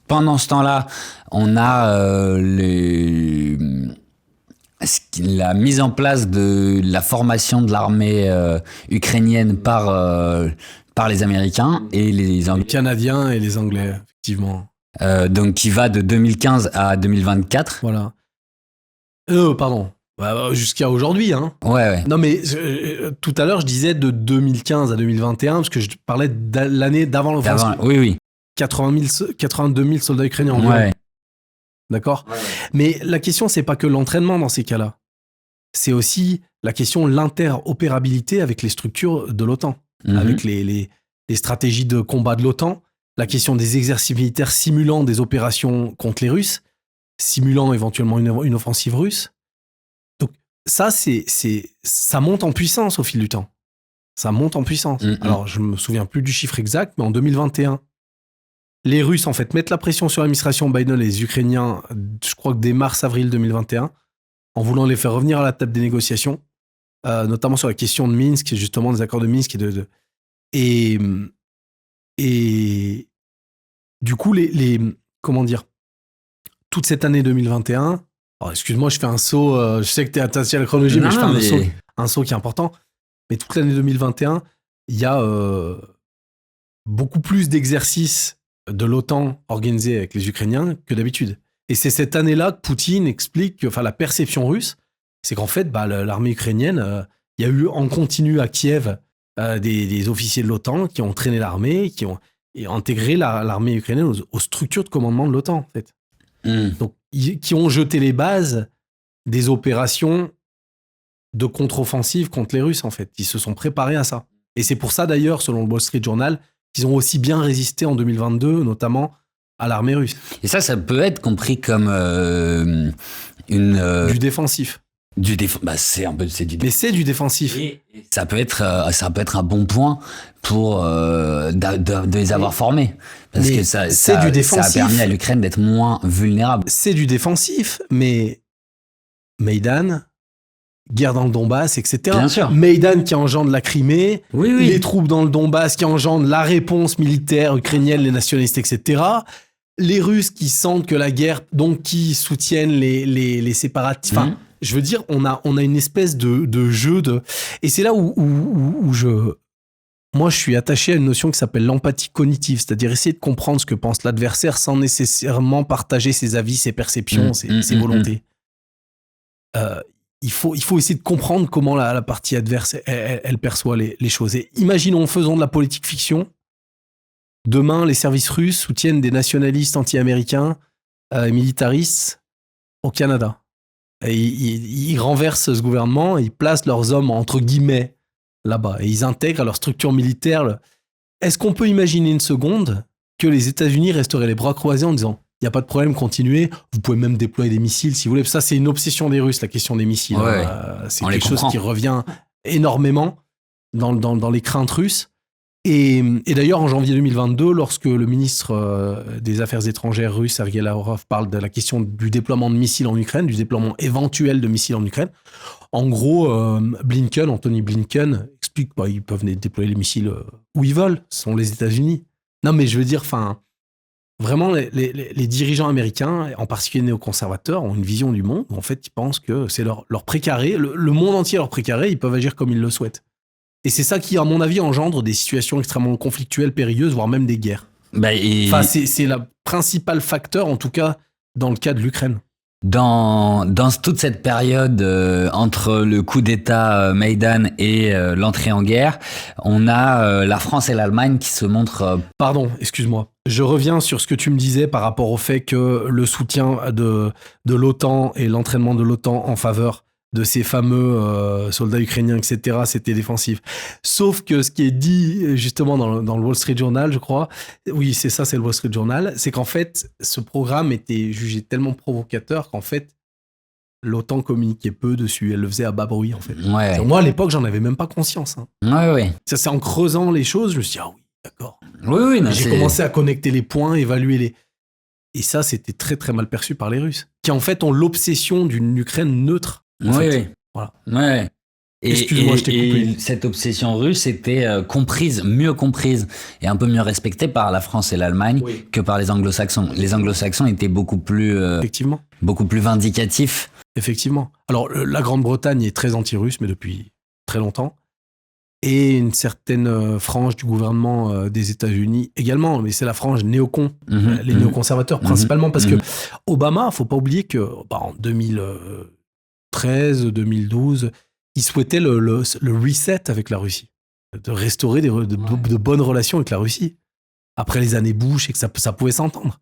pendant ce temps-là, on a la mise en place de la formation de l'armée ukrainienne par les Américains et les Anglais. Les Canadiens et les Anglais, effectivement. Donc qui va de 2015 à 2024. Voilà. Pardon. Jusqu'à aujourd'hui, hein. Ouais. Non, mais tout à l'heure, je disais de 2015 à 2021, parce que je parlais de l'année d'avant l'offensive. Oui. 82 000 soldats ukrainiens en Ouais. D'accord. Ouais. Mais la question, c'est pas que l'entraînement dans ces cas-là. C'est aussi la question de l'interopérabilité avec les structures de l'OTAN, avec les stratégies de combat de l'OTAN, la question des exercices militaires simulant des opérations contre les Russes, simulant éventuellement une offensive russe. Donc ça, ça monte en puissance au fil du temps. Ça monte en puissance. Alors, je me souviens plus du chiffre exact, mais en 2021, les Russes, en fait, mettent la pression sur l'administration Biden et les Ukrainiens, je crois que dès mars-avril 2021, en voulant les faire revenir à la table des négociations, notamment sur la question de Minsk, justement des accords de Minsk et du coup, comment dire, toute cette année 2021, alors excuse-moi, je fais un saut, je sais que tu es attaché à la chronologie, mais je fais un saut qui est important, mais toute l'année 2021, il y a beaucoup plus d'exercices de l'OTAN organisés avec les Ukrainiens que d'habitude. Et c'est cette année-là que Poutine explique, enfin la perception russe, c'est qu'en fait, l'armée ukrainienne, il y a eu en continu à Kiev des officiers de l'OTAN qui ont entraîné l'armée, qui ont intégré l'armée ukrainienne aux structures de commandement de l'OTAN, en fait. Donc, qui ont jeté les bases des opérations de contre-offensive contre les Russes, en fait. Ils se sont préparés à ça. Et c'est pour ça, d'ailleurs, selon le Wall Street Journal, qu'ils ont aussi bien résisté en 2022, notamment à l'armée russe. Et ça peut être compris comme du défensif. C'est du défensif. Mais c'est du défensif. Et ça peut être un bon point pour de les avoir formés. Parce que ça du défensif. Ça a permis à l'Ukraine d'être moins vulnérable. C'est du défensif, mais Maïdan, guerre dans le Donbass, etc. Bien sûr. Maïdan qui engendre la Crimée, oui. Les troupes dans le Donbass qui engendrent la réponse militaire ukrainienne, les nationalistes, etc. Les Russes qui sentent que la guerre, donc qui soutiennent les séparatistes. Enfin, je veux dire, on a une espèce de jeu de... Et c'est là où moi, je suis attaché à une notion qui s'appelle l'empathie cognitive, c'est-à-dire essayer de comprendre ce que pense l'adversaire sans nécessairement partager ses avis, ses perceptions, ses volontés. Il faut essayer de comprendre comment la partie adverse, elle perçoit les choses. Et imaginons, faisons de la politique fiction. Demain, les services russes soutiennent des nationalistes anti-américains, militaristes au Canada. Et ils renversent ce gouvernement, ils placent leurs hommes entre guillemets là-bas et ils intègrent à leur structure militaire. Est-ce qu'on peut imaginer une seconde que les États-Unis resteraient les bras croisés en disant il n'y a pas de problème, continuez, vous pouvez même déployer des missiles si vous voulez. Ça, c'est une obsession des Russes, la question des missiles. Ouais. C'est quelque chose qui revient énormément dans les craintes russes. Et d'ailleurs, en janvier 2022, lorsque le ministre des Affaires étrangères russe, Sergei Lavrov, parle de la question du déploiement de missiles en Ukraine, du déploiement éventuel de missiles en Ukraine, en gros, Anthony Blinken explique qu'ils peuvent déployer les missiles où ils veulent, ce sont les États-Unis. Non, mais je veux dire, vraiment, les dirigeants américains, en particulier néoconservateurs, ont une vision du monde où en fait, ils pensent que c'est leur précaré, le monde entier leur précaré, ils peuvent agir comme ils le souhaitent. Et c'est ça qui, à mon avis, engendre des situations extrêmement conflictuelles, périlleuses, voire même des guerres. C'est le principal facteur, en tout cas, dans le cas de l'Ukraine. Dans toute cette période entre le coup d'État Maïdan et l'entrée en guerre, on a la France et l'Allemagne qui se montrent... Pardon, excuse-moi. Je reviens sur ce que tu me disais par rapport au fait que le soutien de l'OTAN et l'entraînement de l'OTAN en faveur de ces fameux soldats ukrainiens, etc., c'était défensif. Sauf que ce qui est dit justement dans le Wall Street Journal, je crois, oui, c'est ça, c'est le Wall Street Journal, c'est qu'en fait, ce programme était jugé tellement provocateur qu'en fait, l'OTAN communiquait peu dessus, elle le faisait à bas bruit, en fait. Ouais. Moi, à l'époque, j'en avais même pas conscience. Ouais. Ça, c'est en creusant les choses, je me suis dit, ah oui, d'accord. Oui, j'ai commencé à connecter les points, évaluer les... Et ça, c'était très, très mal perçu par les Russes, qui en fait ont l'obsession d'une Ukraine neutre. Oui. Voilà. Ouais. Excuse-moi, je t'ai coupé. Et cette obsession russe était mieux comprise et un peu mieux respectée par la France et l'Allemagne que par les Anglo-Saxons. Les Anglo-Saxons étaient beaucoup plus vindicatifs. Effectivement. Alors, la Grande-Bretagne est très anti-russe, mais depuis très longtemps. Et une certaine frange du gouvernement des États-Unis également, mais c'est la frange néocon, les néoconservateurs principalement, parce que Obama, faut pas oublier que en 2013, 2012, il souhaitait le reset avec la Russie, de restaurer de bonnes relations avec la Russie, après les années Bush et que ça pouvait s'entendre.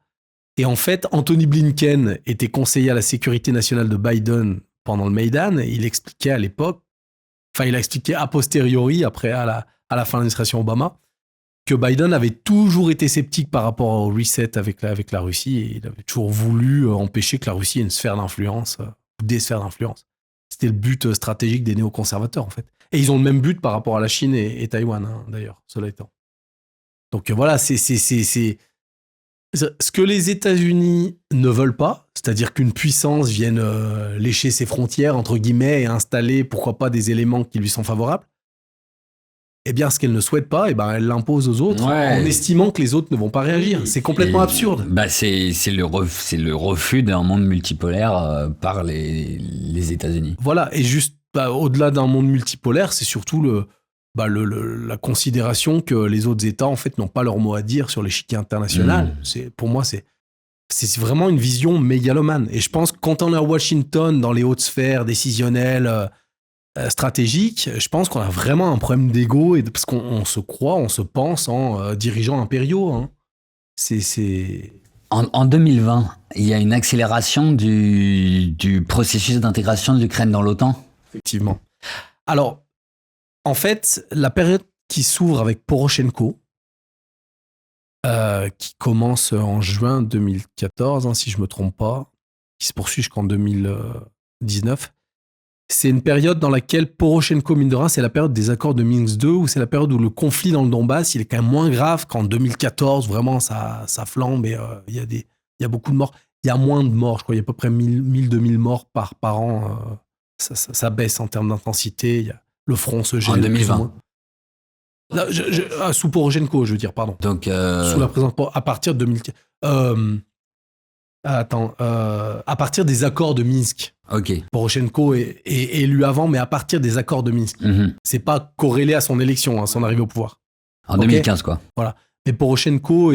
Et en fait, Anthony Blinken était conseiller à la sécurité nationale de Biden pendant le Maïdan, et il expliquait à l'époque, il a expliqué a posteriori, après à la fin de l'administration Obama, que Biden avait toujours été sceptique par rapport au reset avec la Russie, et il avait toujours voulu empêcher que la Russie ait une sphère d'influence, ou des sphères d'influence. C'était le but stratégique des néoconservateurs, en fait. Et ils ont le même but par rapport à la Chine et Taïwan, hein, d'ailleurs, cela étant. Donc voilà, c'est ce que les États-Unis ne veulent pas, c'est-à-dire qu'une puissance vienne lécher ses frontières, entre guillemets, et installer, pourquoi pas, des éléments qui lui sont favorables. Eh bien, ce qu'elle ne souhaite pas, elle l'impose aux autres en estimant que les autres ne vont pas réagir. C'est complètement absurde. C'est le refus d'un monde multipolaire par les États-Unis. Voilà, et juste au-delà d'un monde multipolaire, c'est surtout la considération que les autres États, en fait, n'ont pas leur mot à dire sur l'échiquier international. Pour moi, c'est vraiment une vision mégalomane. Et je pense que quand on est à Washington, dans les hautes sphères décisionnelles, stratégiques, je pense qu'on a vraiment un problème d'ego, parce qu'on se croit, on se pense en dirigeants impériaux. Hein. En 2020, il y a une accélération du processus d'intégration de l'Ukraine dans l'OTAN. Effectivement. Alors, en fait, la période qui s'ouvre avec Poroshenko, qui commence en juin 2014, si je ne me trompe pas, qui se poursuit jusqu'en 2019, c'est une période dans laquelle Poroshenko, mine de rien, c'est la période des accords de Minsk II, où c'est la période où le conflit dans le Donbass, il est quand même moins grave qu'en 2014, vraiment, ça flambe et il y a beaucoup de morts. Il y a moins de morts, je crois, il y a à peu près 1000-2000 morts par an. Ça baisse en termes d'intensité, le front se gèle. En 2020. Sous Poroshenko, je veux dire, pardon. Donc, sous la présence, à partir de 2000. À partir des accords de Minsk. Ok. Poroshenko est élu avant, mais à partir des accords de Minsk. C'est pas corrélé à son élection, son arrivée au pouvoir. En 2015, quoi. Voilà. Mais Poroshenko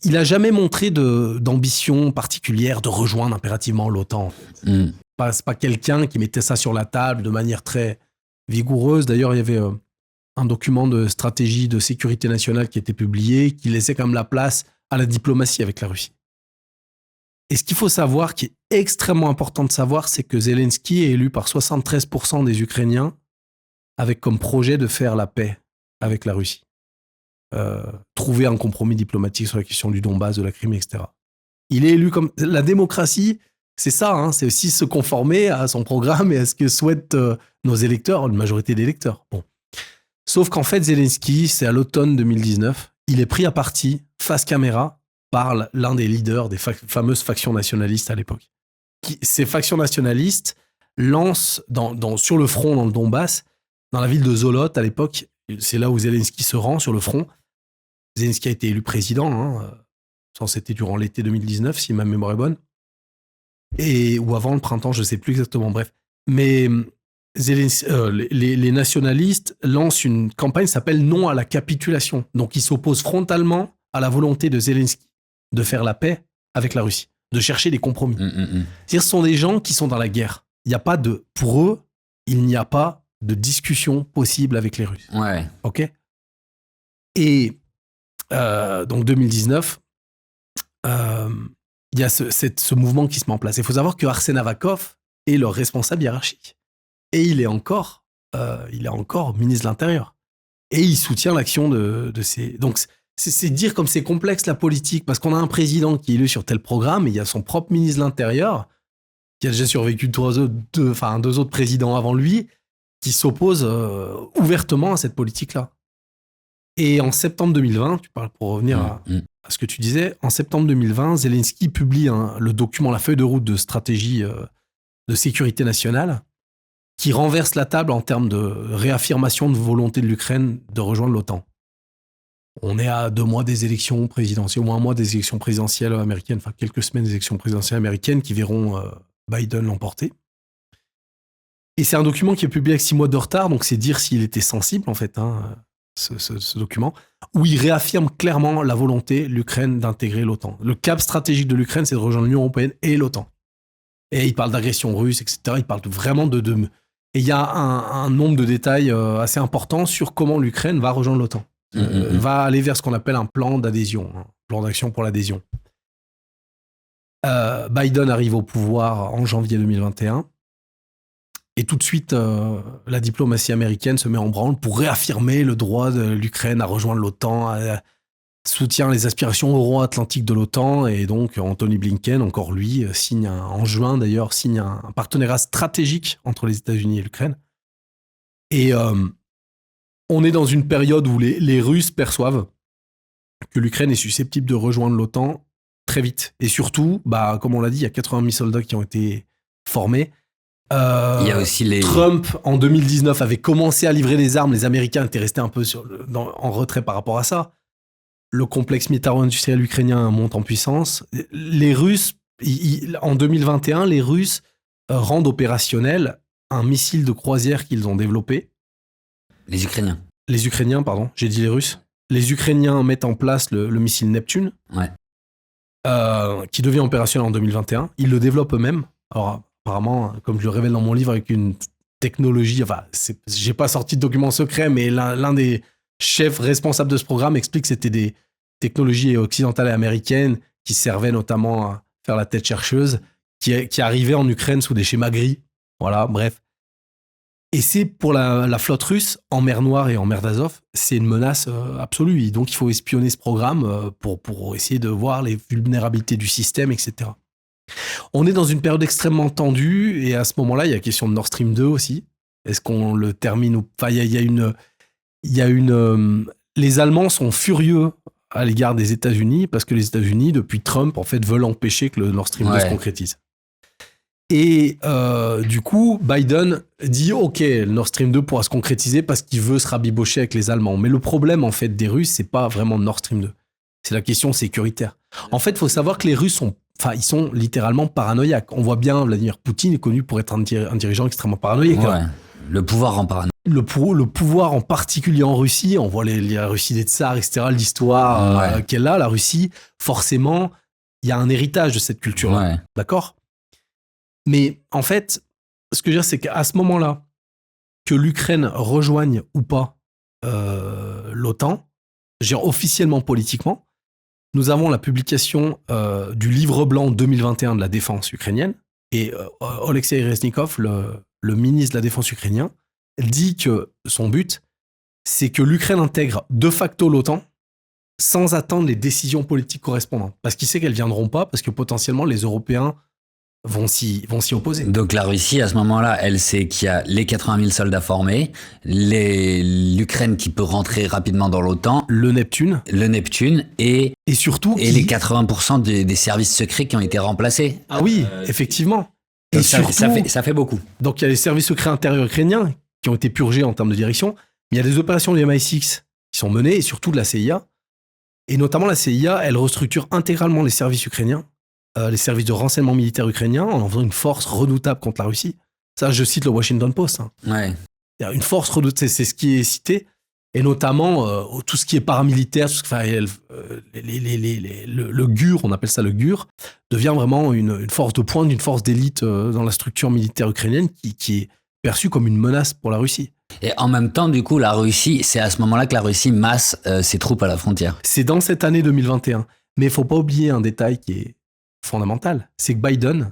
il a jamais montré d'ambition particulière de rejoindre impérativement l'OTAN. C'est pas quelqu'un qui mettait ça sur la table de manière très vigoureuse. D'ailleurs, il y avait un document de stratégie de sécurité nationale qui était publié, qui laissait quand même la place à la diplomatie avec la Russie. Et ce qu'il faut savoir, qui est extrêmement important de savoir, c'est que Zelensky est élu par 73% des Ukrainiens avec comme projet de faire la paix avec la Russie. Trouver un compromis diplomatique sur la question du Donbass, de la Crimée, etc. Il est élu comme... La démocratie, c'est ça, hein, c'est aussi se conformer à son programme et à ce que souhaitent nos électeurs, une majorité d'électeurs. Bon. Sauf qu'en fait, Zelensky, c'est à l'automne 2019, il est pris à partie, face caméra, par l'un des leaders des fameuses factions nationalistes à l'époque. Ces factions nationalistes lancent sur le front dans le Donbass, dans la ville de Zolot à l'époque, c'est là où Zelensky se rend sur le front. Zelensky a été élu président, c'était durant l'été 2019, si ma mémoire est bonne, ou avant le printemps, je ne sais plus exactement, bref. Mais les nationalistes lancent une campagne qui s'appelle Non à la capitulation. Donc ils s'opposent frontalement à la volonté de Zelensky de faire la paix avec la Russie, de chercher des compromis. C'est-à-dire, ce sont des gens qui sont dans la guerre. Pour eux, il n'y a pas de discussion possible avec les Russes. Ouais. Ok. Et donc 2019, il y a ce mouvement qui se met en place. Il faut savoir que Arsène Avakov est leur responsable hiérarchique. Et il est encore ministre de l'Intérieur. Et il soutient l'action de ces... Donc, c'est dire comme c'est complexe la politique, parce qu'on a un président qui est élu sur tel programme, et il y a son propre ministre de l'Intérieur, qui a déjà survécu deux autres présidents avant lui, qui s'opposent ouvertement à cette politique-là. Et en septembre 2020, tu parles pour revenir à ce que tu disais, en septembre 2020, Zelensky publie le document, la feuille de route de stratégie de sécurité nationale, qui renverse la table en termes de réaffirmation de volonté de l'Ukraine de rejoindre l'OTAN. On est à 2 mois des élections présidentielles, au moins un mois des élections présidentielles américaines, enfin quelques semaines des élections présidentielles américaines qui verront Biden l'emporter. Et c'est un document qui est publié avec 6 mois de retard, donc c'est dire s'il était sensible en fait, ce document, où il réaffirme clairement la volonté de l'Ukraine d'intégrer l'OTAN. Le cap stratégique de l'Ukraine, c'est de rejoindre l'Union européenne et l'OTAN. Et il parle d'agression russe, etc. Il parle vraiment de... Et il y a un nombre de détails assez importants sur comment l'Ukraine va rejoindre l'OTAN. Va aller vers ce qu'on appelle un plan d'adhésion, un plan d'action pour l'adhésion. Biden arrive au pouvoir en janvier 2021 et tout de suite la diplomatie américaine se met en branle pour réaffirmer le droit de l'Ukraine à rejoindre l'OTAN, soutient les aspirations euro-atlantiques de l'OTAN et donc Anthony Blinken, encore lui, en juin d'ailleurs, signe un partenariat stratégique entre les États-Unis et l'Ukraine. Et on est dans une période où les Russes perçoivent que l'Ukraine est susceptible de rejoindre l'OTAN très vite. Et surtout, comme on l'a dit, il y a 80 000 soldats qui ont été formés. Il y a aussi Trump, en 2019, avait commencé à livrer des armes. Les Américains étaient restés un peu en retrait par rapport à ça. Le complexe militaro-industriel ukrainien monte en puissance. Les Russes, en 2021, les Russes rendent opérationnel un missile de croisière qu'ils ont développé. Les Ukrainiens, pardon. J'ai dit les Russes. Les Ukrainiens mettent en place le missile Neptune, qui devient opérationnel en 2021. Ils le développent eux-mêmes. Alors, apparemment, comme je le révèle dans mon livre, avec une technologie... Enfin, j'ai pas sorti de document secret, mais l'un des chefs responsables de ce programme explique que c'était des technologies occidentales et américaines qui servaient notamment à faire la tête chercheuse, qui arrivaient en Ukraine sous des schémas gris. Voilà, bref. Et c'est pour la flotte russe, en mer Noire et en mer d'Azov, c'est une menace absolue. Et donc, il faut espionner ce programme pour essayer de voir les vulnérabilités du système, etc. On est dans une période extrêmement tendue, et à ce moment-là, il y a la question de Nord Stream 2 aussi. Est-ce qu'on le termine ou pas ? Les Allemands sont furieux à l'égard des États-Unis, parce que les États-Unis, depuis Trump, en fait, veulent empêcher que le Nord Stream 2 se concrétise. Et du coup, Biden dit « Ok, le Nord Stream 2 pourra se concrétiser parce qu'il veut se rabibocher avec les Allemands. » Mais le problème, en fait, des Russes, c'est pas vraiment Nord Stream 2. C'est la question sécuritaire. En fait, il faut savoir que les Russes ils sont littéralement paranoïaques. On voit bien, Vladimir Poutine est connu pour être un dirigeant extrêmement paranoïaque. Ouais, le pouvoir rend paranoïaque. Le pouvoir, en particulier en Russie, on voit la Russie des tsars, etc., l'histoire qu'elle a, la Russie, forcément, il y a un héritage de cette culture-là. Ouais. D'accord ? Mais en fait, ce que je veux dire, c'est qu'à ce moment-là, que l'Ukraine rejoigne ou pas l'OTAN, officiellement politiquement, nous avons la publication du livre blanc 2021 de la défense ukrainienne, et Oleksiy Reznikov, le ministre de la défense ukrainien, dit que son but, c'est que l'Ukraine intègre de facto l'OTAN sans attendre les décisions politiques correspondantes. Parce qu'il sait qu'elles ne viendront pas, parce que potentiellement les Européens vont s'y opposer. Donc la Russie, à ce moment-là, elle sait qu'il y a les 80 000 soldats formés, l'Ukraine qui peut rentrer rapidement dans l'OTAN, le Neptune et surtout les 80% des services secrets qui ont été remplacés. Ah oui, effectivement. Et surtout, ça fait beaucoup. Donc il y a les services secrets intérieurs ukrainiens qui ont été purgés en termes de direction, mais il y a des opérations du MI6 qui sont menées, et surtout de la CIA. Et notamment la CIA, elle restructure intégralement les services ukrainiens, les services de renseignement militaire ukrainiens, en faisant une force redoutable contre la Russie. Ça, je cite le Washington Post. Ouais. Il y a une force redoutable, c'est ce qui est cité, et notamment tout ce qui est paramilitaire, le GUR, on appelle ça le GUR, devient vraiment une force de pointe, une force d'élite dans la structure militaire ukrainienne qui est perçue comme une menace pour la Russie. Et en même temps, du coup, la Russie, c'est à ce moment-là que la Russie masse ses troupes à la frontière. C'est dans cette année 2021. Mais il ne faut pas oublier un détail qui est fondamental, c'est que Biden,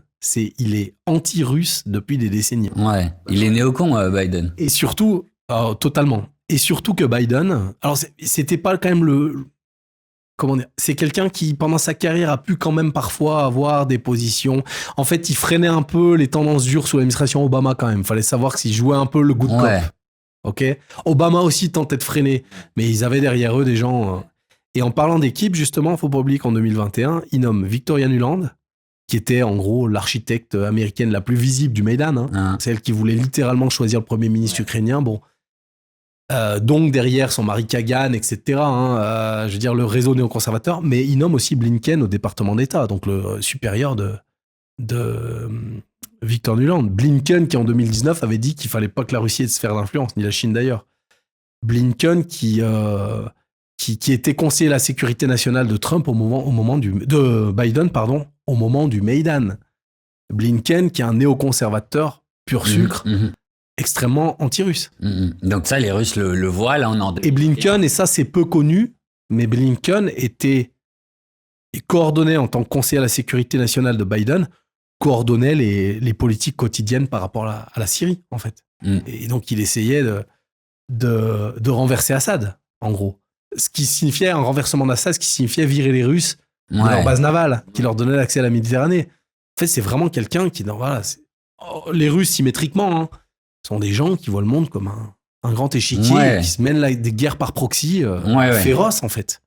il est anti-russe depuis des décennies. Ouais, il est néocon, Biden. Et surtout, totalement. Et surtout que Biden, alors c'était pas quand même comment dire, c'est quelqu'un qui, pendant sa carrière, a pu quand même parfois avoir des positions. En fait, il freinait un peu les tendances dures sous l'administration Obama quand même. Il fallait savoir s'il jouait un peu le good cop. Ok. Obama aussi tentait de freiner, mais ils avaient derrière eux des gens. Et en parlant d'équipe, justement, il ne faut pas oublier qu'en 2021, ils nomment Victoria Nuland, qui était en gros l'architecte américaine la plus visible du Maïdan. Hein. C'est elle qui voulait littéralement choisir le premier ministre ukrainien. Bon. Donc derrière son mari Kagan, etc. Je veux dire le réseau néoconservateur, mais il nomme aussi Blinken au département d'État, donc le supérieur de Victor Nuland. Blinken qui en 2019 avait dit qu'il fallait pas que la Russie ait de sphère d'influence, ni la Chine d'ailleurs. Blinken qui était conseiller à la sécurité nationale de Trump de Biden, au moment du Maïdan. Blinken qui est un néoconservateur pur sucre. Extrêmement anti-russe. Donc ça, les Russes le voient, là, on en... Et Blinken, et ça, c'est peu connu, mais Blinken était coordonné en tant que conseiller à la sécurité nationale de Biden, coordonnait les politiques quotidiennes par rapport à la Syrie, en fait. Et donc, il essayait de renverser Assad, en gros. Ce qui signifiait un renversement d'Assad, ce qui signifiait virer les Russes de leur base navale, qui leur donnait l'accès à la Méditerranée. En fait, c'est vraiment quelqu'un qui... les Russes, symétriquement, sont des gens qui voient le monde comme un grand échiquier, qui se mènent des guerres par proxy féroces, en fait.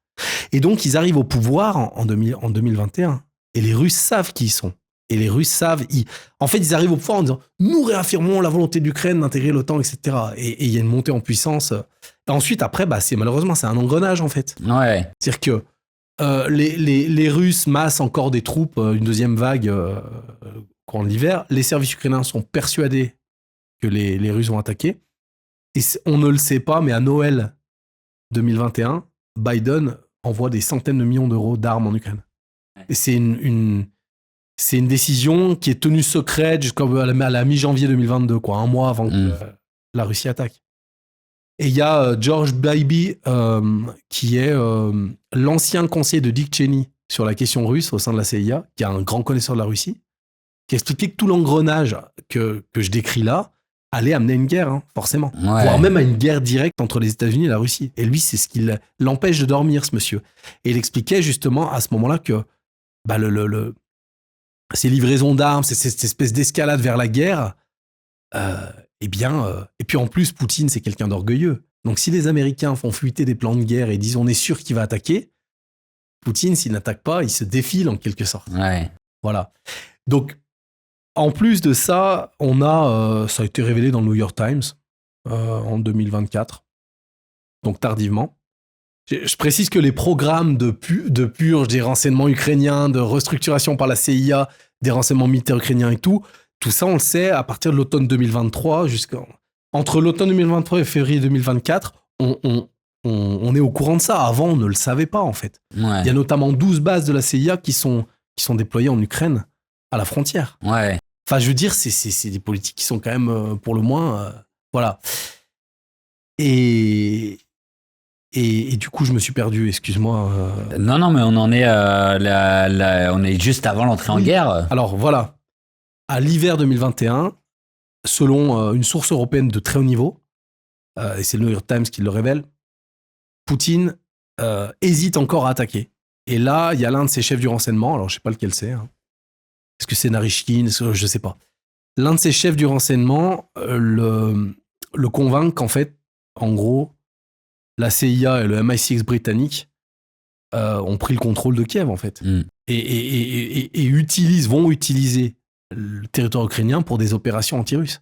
Et donc, ils arrivent au pouvoir en 2021. Et les Russes savent qui ils sont. Et les Russes savent... En fait, ils arrivent au pouvoir en disant « Nous réaffirmons la volonté de l'Ukraine d'intégrer l'OTAN, etc. » Et il y a une montée en puissance. Et ensuite, après, malheureusement, c'est un engrenage, en fait. C'est-à-dire que les Russes massent encore des troupes, une deuxième vague courant de l'hiver. Les services ukrainiens sont persuadés que les Russes vont attaquer. Et on ne le sait pas, mais à Noël 2021, Biden envoie des centaines de millions d'euros d'armes en Ukraine. Et c'est une décision qui est tenue secrète jusqu'à la mi-janvier 2022, un mois avant que la Russie attaque. Et il y a George Bybee, qui est l'ancien conseiller de Dick Cheney sur la question russe au sein de la CIA, qui est un grand connaisseur de la Russie, qui expliquait que tout l'engrenage que je décris là allait amener à une guerre, forcément. Voire même à une guerre directe entre les États-Unis et la Russie. Et lui, c'est ce qui l'empêche de dormir, ce monsieur. Et il expliquait justement à ce moment-là que ces livraisons d'armes, cette espèce d'escalade vers la guerre, et puis en plus, Poutine, c'est quelqu'un d'orgueilleux. Donc si les Américains font fuiter des plans de guerre et disent on est sûr qu'il va attaquer, Poutine, s'il n'attaque pas, il se défile en quelque sorte. Voilà. Donc, en plus de ça, ça a été révélé dans le New York Times en 2024, donc tardivement. Je précise que les programmes de purge des renseignements ukrainiens, de restructuration par la CIA, des renseignements militaires ukrainiens et tout ça, on le sait à partir de l'automne 2023, entre l'automne 2023 et février 2024, on est au courant de ça. Avant, on ne le savait pas, en fait. Il y a notamment 12 bases de la CIA qui sont déployées en Ukraine, à la frontière. Enfin, je veux dire, c'est des politiques qui sont quand même, pour le moins... voilà. Et du coup, je me suis perdu, excuse-moi. Non, mais on en est... on est juste avant l'entrée en guerre. Alors, voilà. À l'hiver 2021, selon une source européenne de très haut niveau, et c'est le New York Times qui le révèle, Poutine hésite encore à attaquer. Et là, il y a l'un de ses chefs du renseignement, alors je ne sais pas lequel c'est, est-ce que c'est Narishkin, je ne sais pas. L'un de ses chefs du renseignement le convainc qu'en fait, en gros, la CIA et le MI6 britannique ont pris le contrôle de Kiev, en fait. Et vont utiliser le territoire ukrainien pour des opérations anti-russes.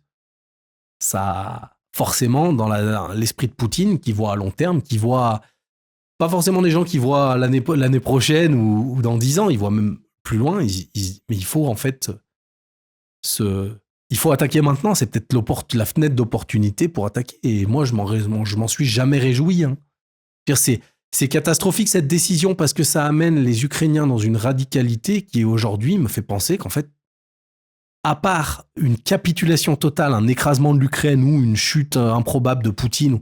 Ça, forcément, dans l'esprit de Poutine, qui voit à long terme, qui voit pas forcément des gens qui voient l'année prochaine ou dans 10 ans, ils voient même plus loin, mais il faut en fait il faut attaquer maintenant, c'est peut-être la fenêtre d'opportunité pour attaquer, et moi je m'en suis jamais réjoui. C'est catastrophique cette décision parce que ça amène les Ukrainiens dans une radicalité qui aujourd'hui me fait penser qu'en fait, à part une capitulation totale, un écrasement de l'Ukraine ou une chute improbable de Poutine,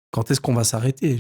quand est-ce qu'on va s'arrêter ?